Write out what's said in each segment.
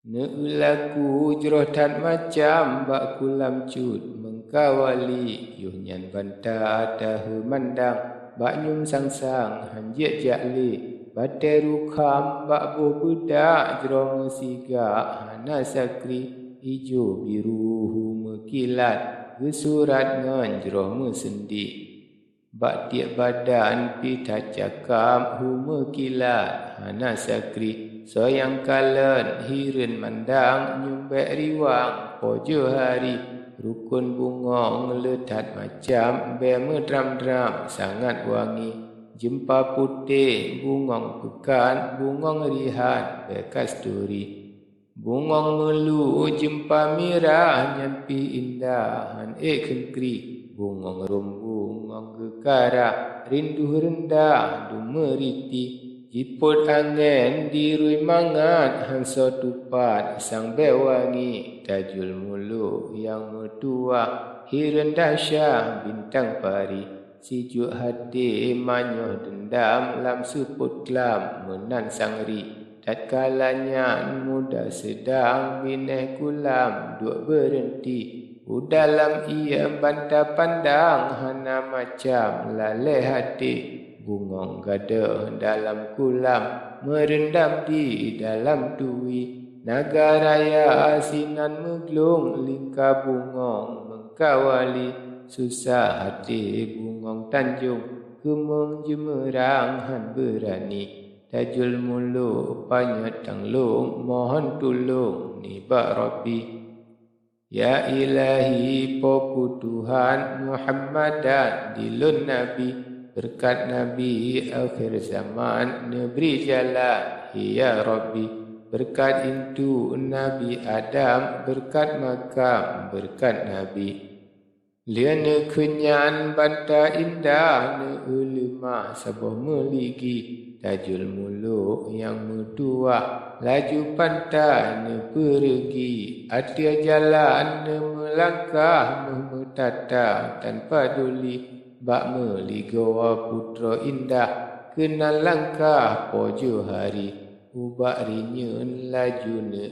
Neulaku jerotan macam bak kulam cut mengkawali yuhnyan banta tahu mandang bak nyum sang-sang hanjit jakli batai rukham bak buh bedak jerong siga hana sakri ijo biru mekilat gesurat ngan jerong sendi bak tiap badan pita cakap mekilat hana sakri soyang kalan hirin mandang nyumbek riwang pojo hari rukun bunga ngeletat macam bermedram-dram sangat wangi jempa putih bungong pekan bungong rihan berkasturi bungong melu jempa mirah nyampi indah han kengkri bungong rumbungong gekara rindu rendah dumeriti jiput angin dirui mangat hanso tupat sang bewangi tajul mulu yang metua hiren dahsyah bintang pari sijuk hati manyoh dendam lam suput kelam menan sangri tatkalanya muda sedang bineh kulam duk berhenti udalam ia bantah pandang hana macam lalai hati bungong gada dalam kulam merendam di dalam dui naga raya asinan meglung lingkar bungong mengkawali susah hati bungong tanjung kemeng jemerang han berani tajul mulu panyat tanglung mohon tulung ni bak Rabbi ya ilahi poku Tuhan Muhammadan dilun Nabi berkat Nabi akhir zaman neberi jalan ya Rabbi berkat itu Nabi Adam berkat makam berkat Nabi liana kenyan banta indah ne ulama sabah meligi tajul muluk yang medua laju pantai ne pergi atia jalan ne melangkah memetata tanpa duli bak meligawa putra indah kenal langkah pojo hari ubak rinyun laju ne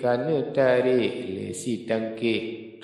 kana tarik lesi tangke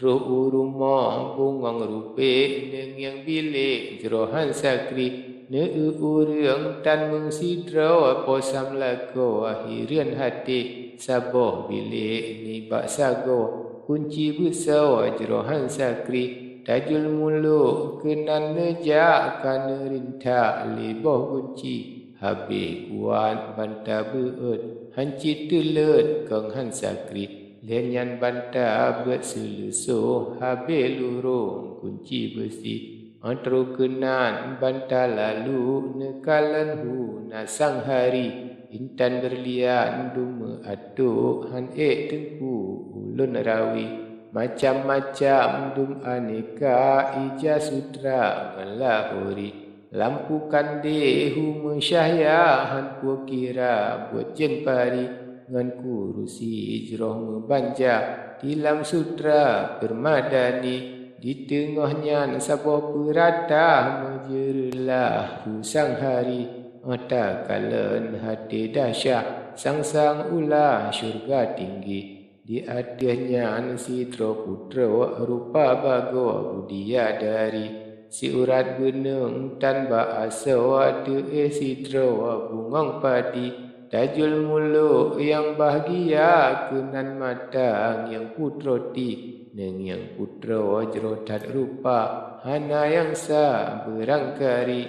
roh urumah bungong rupe neng yang bilik jerohan sakri ne urang tan mengsidra posam lago akhirian hati sabah bilik ni bak sago kunci besar jerohan sakri tajul muluk kenan nejak kana rintak lebah kunci habis kuat bantah beut hanci telet keng han sakri lenyan bantah buat selusuh habis lurung kunci besi antro kenan bantah lalu nekalan hu nasang hari intan berlian dume atuk han tengku ulun rawi macam-macam dum aneka ija sutra ngelahuri lampu kande hu mensyahya han pu kira buat jen pari ngan kurusi jeroh membanja tilam sutra permadani di tengahnya sabah perata menjerelah hu sang hari mata kalan hati dahsyat sang-sang ulah syurga tinggi di atasnya si putra rupa bago budia dari si urat beneng tanpa asa wadu si bungong padi tajul muluk yang bahagia kenan matang yang putra ti neng yang putra jerotat rupa hana yang sa berangkari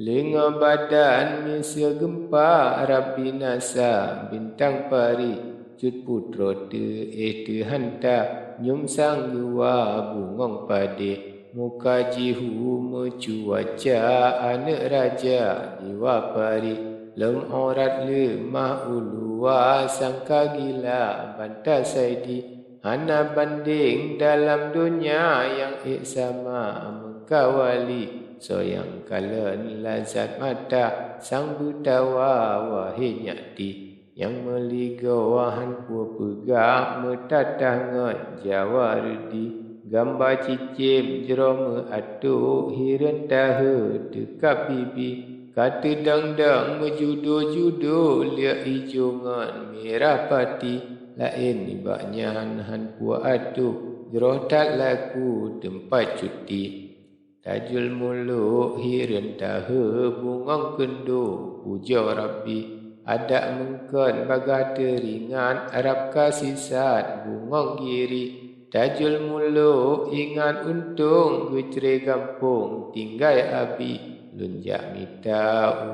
lenga badan misya gempa Rabbi nasa bintang pari cut putra te hanta nyum sang yuwa bungong pade muka jihu mecuaca anak raja jiwa pari lem orat lemah ulua sangka gila bantah saidi hana banding dalam dunia yang sama mengkawali soyang kalan lazat mata sang butawa wahai nyati yang meligawahan pu pegak metatah ngat jawa redi gambar cicim jerome atuk hiren tahu dekap bibi kata dang-dang menjudo-judo liak ijongan merah pati lain ibaknyan han puak atu jeroh tak laku tempat cuti tajul muluk hiren tahe bungong kendo puja Rabbi adak mengkon bagai teringan Arab kasih sat bungong giri tajul muluk ingat untung gecere gampung tinggai abi lunjak mita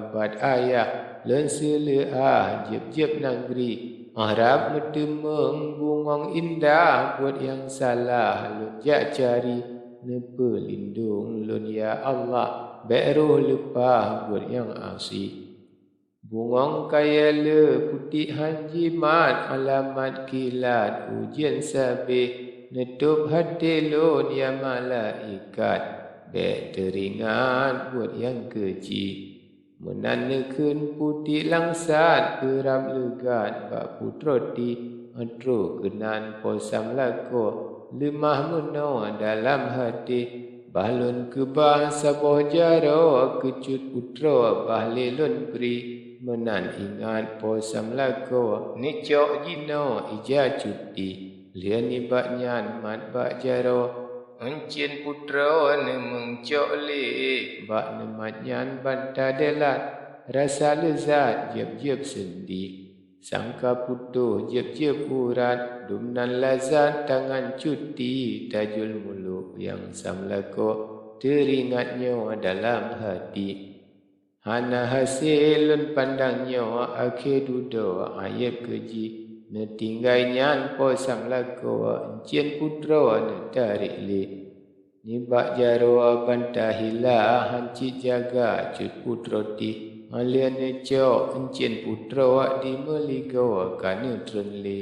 ubat ayah len seleah jeb-jeb negeri harap medemeng bungong indah buat yang salah lunjak cari nepe lindung lun ya Allah beruh lepah buat yang asik bungong kaya le putih hanjimat alamat kilat ujian sabih netup hati lun ya malaikat dek teringat buat yang kecil menandakan putih langsat kerap legat bak putroti atro kenan posam lako lemah meno dalam hati balun kebah saboh jaro kecut putra bahlilun pri menan ingat posam lako nicok jino ija cuti lian ibaknyan mat bak jaro encin putra ne mengcok le bak nematnyan banta delat rasa lezat jeb-jeb sendi sangka putuh jeb-jeb urat dumnan lazat tangan cuti tajul muluk yang samlako teringatnya dalam hati hana hasilun pandangnya akhir dudo ayat keji netinggai nyan posam lako encin putra ne tarik le nibak jaro bantahila hanci jaga cut putra ti alian ne cok encin putra di meligo kana tren le